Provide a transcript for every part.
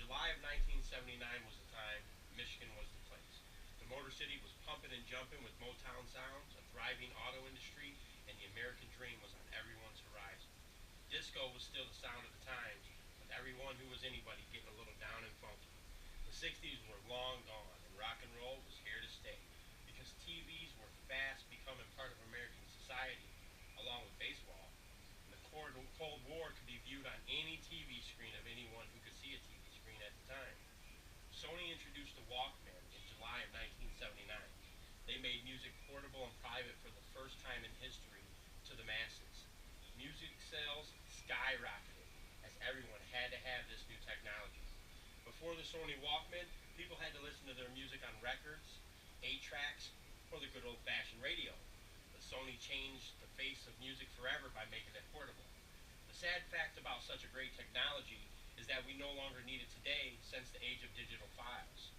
July of 1979 was the time Michigan was the place. The Motor City was pumping and jumping with Motown sounds, a thriving auto industry, and the American dream was on everyone's horizon. Disco was still the sound of the times, with everyone who was anybody getting a little down and funky. The 60s were long gone, and rock and roll was here to stay, because TVs were fast becoming part of American society, along with baseball. And the Cold War could be viewed on any TV screen of anyone who could see a TV screen at the time. Sony introduced the Walkman in July of 1979. They made music portable and private for the first time in history to the masses. Music sales skyrocketed as everyone had to have this new technology. Before the Sony Walkman, people had to listen to their music on records, 8-tracks, or the good old-fashioned radio. But Sony changed the face of music forever by making it portable. The sad fact about such a great technology is that we no longer need it today since the age of digital files.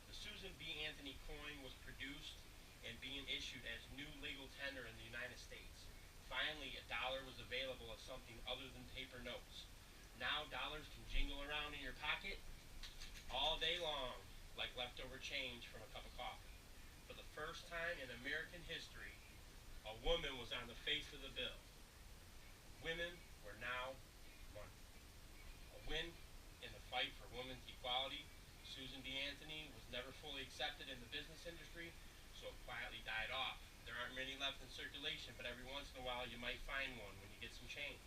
The Susan B. Anthony coin was produced and being issued as new legal tender in the United States. Finally, a dollar was available as something other than paper notes. Now dollars can jingle around in your pocket all day long like leftover change from a cup of coffee. For the first time in American history, a woman was on the face of the bill. Women were now money. A win in the fight for women's equality. Susan B. Anthony was never fully accepted in the business industry, so it quietly died off. There aren't many left in circulation, but every once in a while you might find one when you get some change.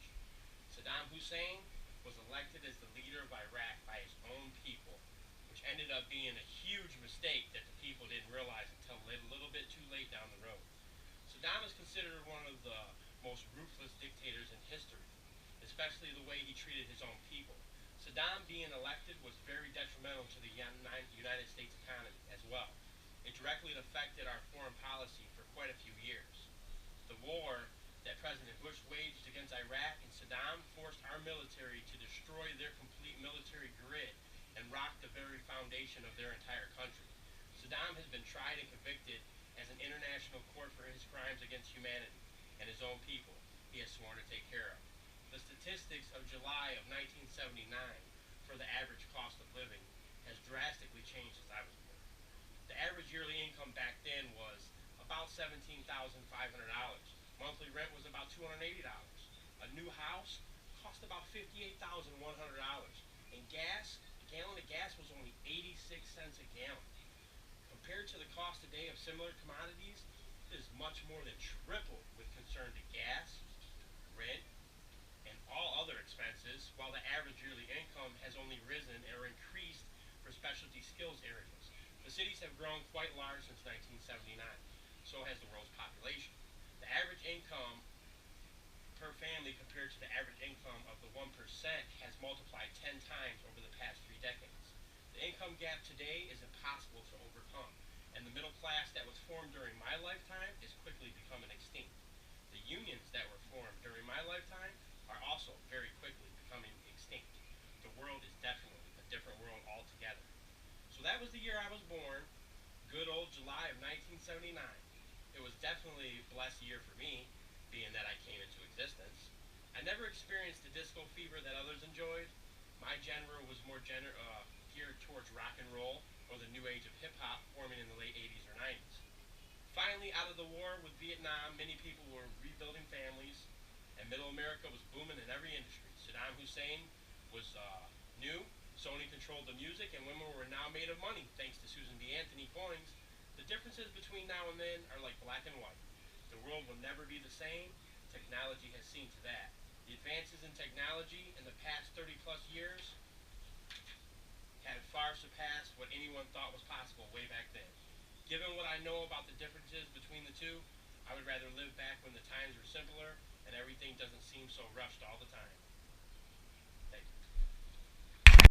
Saddam Hussein was elected as the leader of Iraq by his own people, which ended up being a huge mistake that the people didn't realize until a little bit too late down the road. Saddam is considered one of the most ruthless dictators in history, especially the way he treated his own people. Saddam being elected was very detrimental to the United States economy as well. It directly affected our foreign policy for quite a few years. The war that President Bush waged against Iraq and Saddam forced our military to destroy their complete military grid and rock the very foundation of their entire country. Saddam has been tried and convicted as an international court for his crimes against humanity and his own people he has sworn to take care of. The statistics of July of 1979 for the average cost of living has drastically changed since I was born. The average yearly income back then was about $17,500. Monthly rent was about $280. A new house cost about $58,100. And gas, a gallon of gas was only 86 cents a gallon. Compared to the cost today of similar commodities, it is much more than triple with concern to gas, rent, and all other expenses, while the average yearly income has only risen or increased for specialty skills areas. The cities have grown quite large since 1979. So has the world's population. The average income per family compared to the average income of the 1% has multiplied 10 times over the past 3 decades. The income gap today is impossible to overcome, and the middle class that was formed during my lifetime is quickly becoming extinct. The unions that were formed during my lifetime are also very quickly becoming extinct. The world is definitely a different world altogether. So that was the year I was born, good old July of 1979. It was definitely a blessed year for me, being that I came into existence. I never experienced the disco fever that others enjoyed. My genre was more geared towards rock and roll or the new age of hip-hop forming in the late 80s or 90s. Finally, out of the war with Vietnam, many people were rebuilding families, and middle America was booming in every industry. Saddam Hussein was new, Sony controlled the music, and women were now made of money thanks to Susan B. Anthony coins. The differences between now and then are like black and white. The world will never be the same. Technology has seen to that. The advances in technology in the past 30 plus years have far surpassed what anyone thought was possible way back then. Given what I know about the differences between the two, I would rather live back when the times were simpler and everything doesn't seem so rushed all the time.